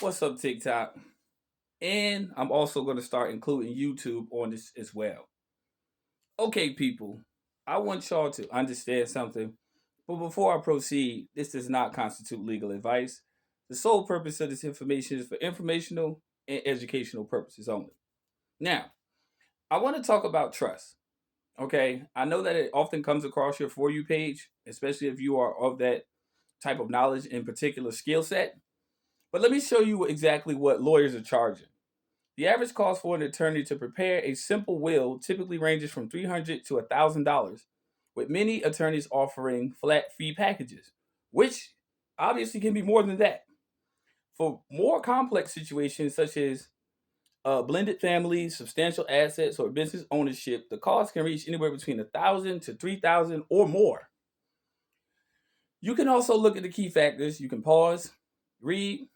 What's up, TikTok? And I'm also going to start including YouTube on this as well. Okay, people, I want y'all to understand something. But before I proceed, this does not constitute legal advice. The sole purpose of this information is for informational and educational purposes only. Now, I want to talk about trust. Okay, I know that it often comes across your For You page, especially if you are of that type of knowledge and particular skill set. But let me show you exactly what lawyers are charging. The average cost for an attorney to prepare a simple will typically ranges from $300 to $1,000, with many attorneys offering flat fee packages, which obviously can be more than that. For more complex situations such as blended families, substantial assets, or business ownership, the cost can reach anywhere between 1,000 to 3,000 or more. You can also look at the key factors. You can pause, read.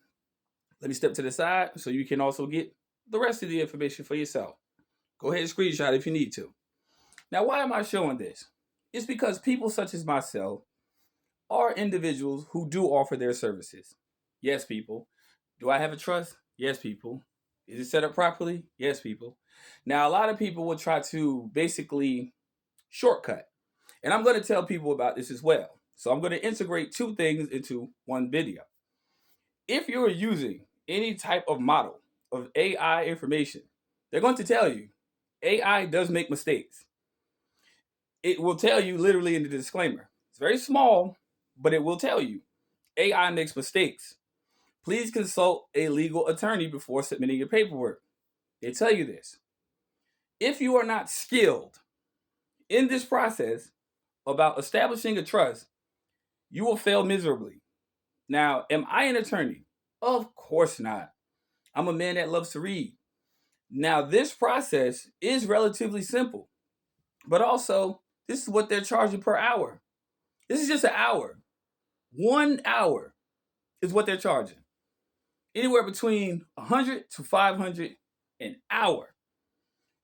Let me step to the side so you can also get the rest of the information for yourself. Go ahead and screenshot if you need to. Now, why am I showing this? It's because people such as myself are individuals who do offer their services. Yes, people. Do I have a trust? Yes, people. Is it set up properly? Yes, people. Now, a lot of people will try to basically shortcut. And I'm going to tell people about this as well. So I'm going to integrate two things into one video. If you're using any type of model of AI information, they're going to tell you AI does make mistakes. It will tell you literally in the disclaimer. It's very small, but it will tell you AI makes mistakes. Please consult a legal attorney before submitting your paperwork. They tell you this. If you are not skilled in this process about establishing a trust, you will fail miserably. Now, am I an attorney? Of course not. I'm a man that loves to read. Now, this process is relatively simple, but also, this is what they're charging per hour. This is just an hour. 1 hour is what they're charging. Anywhere between 100 to 500 an hour.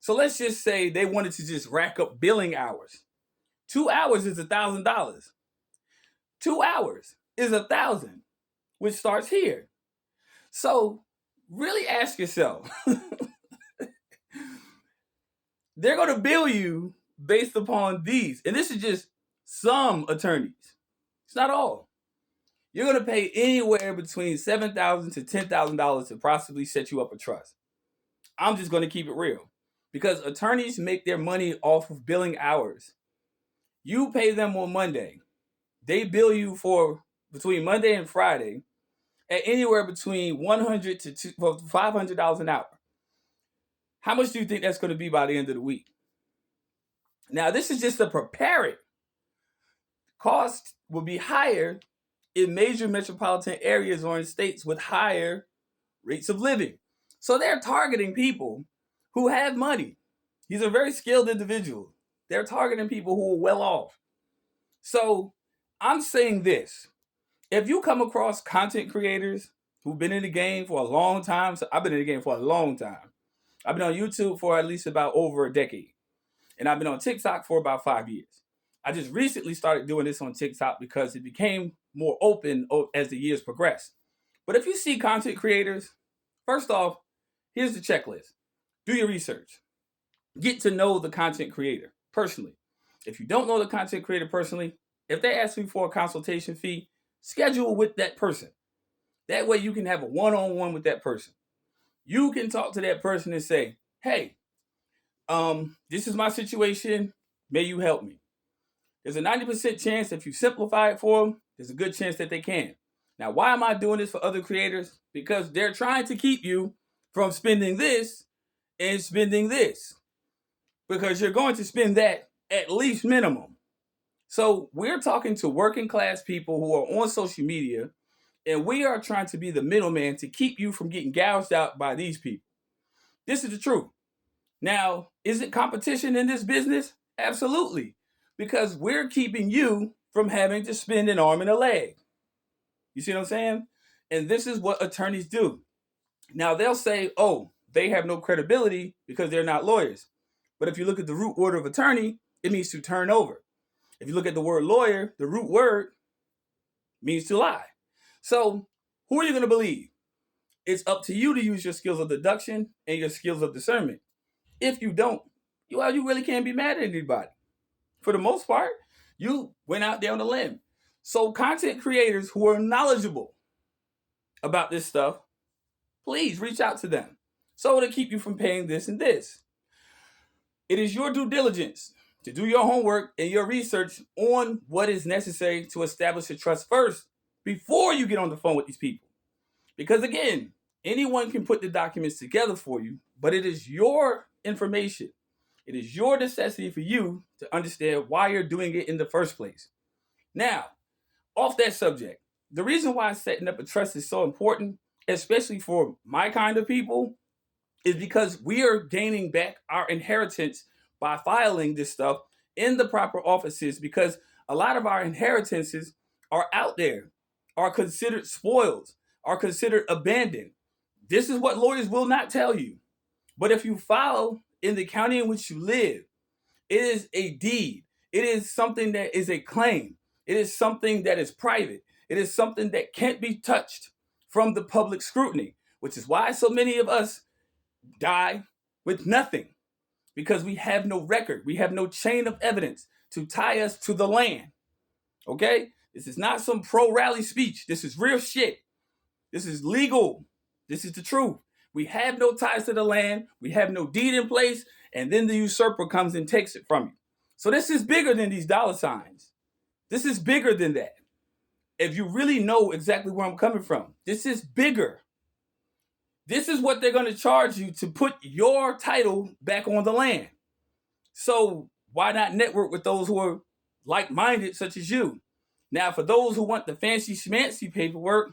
So let's just say they wanted to just rack up billing hours. 2 hours is $1,000. 2 hours is 1,000, which starts here. So really ask yourself, they're going to bill you based upon these. And this is just some attorneys. It's not all. You're going to pay anywhere between $7,000 to $10,000 to possibly set you up a trust. I'm just going to keep it real because attorneys make their money off of billing hours. You pay them on Monday. They bill you for between Monday and Friday at anywhere between $100 to $500 an hour. How much do you think that's going to be by the end of the week? Now, this is just to prepare it. Cost will be higher in major metropolitan areas or in states with higher rates of living. So they're targeting people who have money. These are very skilled individuals. They're targeting people who are well off. So I'm saying this. If you come across content creators who've been in the game for a long time, so I've been in the game for a long time. I've been on YouTube for at least about over a decade. And I've been on TikTok for about 5 years. I just recently started doing this on TikTok because it became more open as the years progressed. But if you see content creators, first off, here's the checklist. Do your research. Get to know the content creator personally. If you don't know the content creator personally, if they ask you for a consultation fee, schedule with that person. That way you can have a one-on-one with that person. You can talk to that person and say, hey, this is my situation. May you help me? There's a 90% chance if you simplify it for them, there's a good chance that they can. Now, why am I doing this for other creators? Because they're trying to keep you from spending this and spending this. Because you're going to spend that at least minimum. So we're talking to working class people who are on social media, and we are trying to be the middleman to keep you from getting gouged out by these people. This is the truth. Now, is it competition in this business? Absolutely. Because we're keeping you from having to spend an arm and a leg. You see what I'm saying? And this is what attorneys do. Now, they'll say, oh, they have no credibility because they're not lawyers. But if you look at the root word of attorney, it means to turn over. If you look at the word lawyer, the root word means to lie. So, who are you going to believe? It's up to you to use your skills of deduction and your skills of discernment. If you don't, you really can't be mad at anybody. For the most part, you went out there on a limb. So content creators who are knowledgeable about this stuff, please reach out to them so to keep you from paying this and this. It is your due diligence to do your homework and your research on what is necessary to establish a trust first before you get on the phone with these people. Because again, anyone can put the documents together for you, but it is your information. It is your necessity for you to understand why you're doing it in the first place. Now, off that subject, the reason why setting up a trust is so important, especially for my kind of people, is because we are gaining back our inheritance by filing this stuff in the proper offices, because a lot of our inheritances are out there, are considered spoils, are considered abandoned. This is what lawyers will not tell you. But if you file in the county in which you live, it is a deed. It is something that is a claim. It is something that is private. It is something that can't be touched from the public scrutiny, which is why so many of us die with nothing, because we have no record. We have no chain of evidence to tie us to the land. Okay? This is not some pro-rally speech. This is real shit. This is legal. This is the truth. We have no ties to the land. We have no deed in place. And then the usurper comes and takes it from you. So this is bigger than these dollar signs. This is bigger than that. If you really know exactly where I'm coming from, this is bigger. This is what they're going to charge you to put your title back on the land. So why not network with those who are like-minded, such as you? Now, for those who want the fancy schmancy paperwork,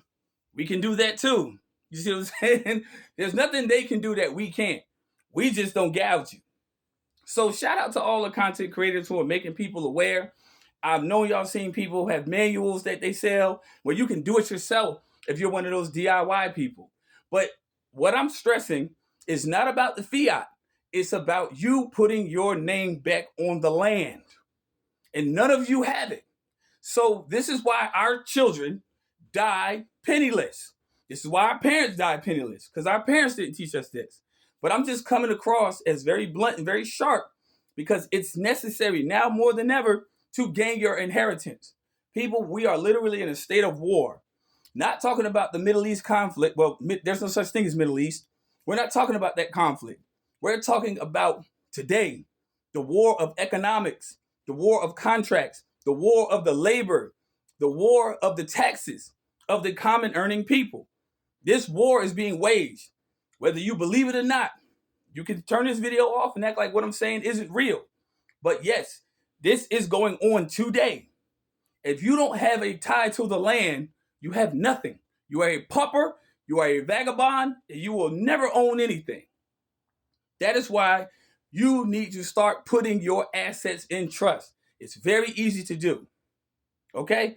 we can do that too. You see what I'm saying? There's nothing they can do that we can't. We just don't gouge you. So shout out to all the content creators who are making people aware. I've known y'all seen people have manuals that they sell where you can do it yourself if you're one of those DIY people. But what I'm stressing is not about the fiat. It's about you putting your name back on the land. And none of you have it. So this is why our children die penniless. This is why our parents died penniless, because our parents didn't teach us this. But I'm just coming across as very blunt and very sharp because it's necessary now more than ever to gain your inheritance. People, we are literally in a state of war. Not talking about the Middle East conflict. Well, there's no such thing as Middle East. We're not talking about that conflict. We're talking about today, the war of economics, the war of contracts, the war of the labor, the war of the taxes of the common earning people. This war is being waged. Whether you believe it or not, you can turn this video off and act like what I'm saying isn't real. But yes, this is going on today. If you don't have a tie to the land, you have nothing. You are a pauper, you are a vagabond, and you will never own anything. That is why you need to start putting your assets in trust. It's very easy to do. Okay?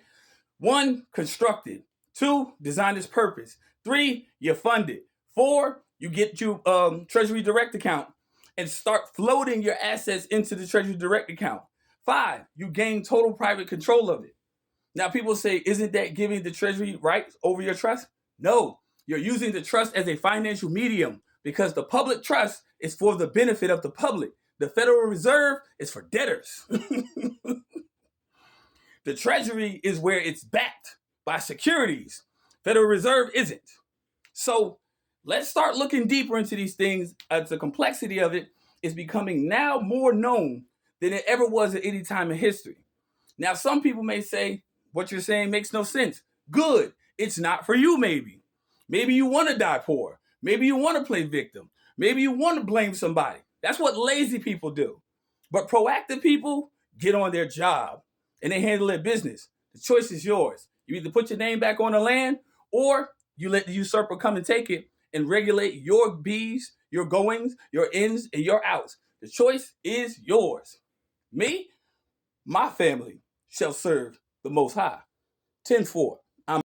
1, construct it. 2, design its purpose. 3, you fund it. 4, you get your Treasury Direct account and start floating your assets into the Treasury Direct account. 5, you gain total private control of it. Now, people say, isn't that giving the Treasury rights over your trust? No, you're using the trust as a financial medium because the public trust is for the benefit of the public. The Federal Reserve is for debtors. The Treasury is where it's backed by securities. Federal Reserve isn't. So let's start looking deeper into these things as the complexity of it is becoming now more known than it ever was at any time in history. Now, some people may say, what you're saying makes no sense. Good. It's not for you, maybe. Maybe you want to die poor. Maybe you want to play victim. Maybe you want to blame somebody. That's what lazy people do. But proactive people get on their job and they handle their business. The choice is yours. You either put your name back on the land or you let the usurper come and take it and regulate your bees, your goings, your ins, and your outs. The choice is yours. Me, my family shall serve the Most High. 10-4.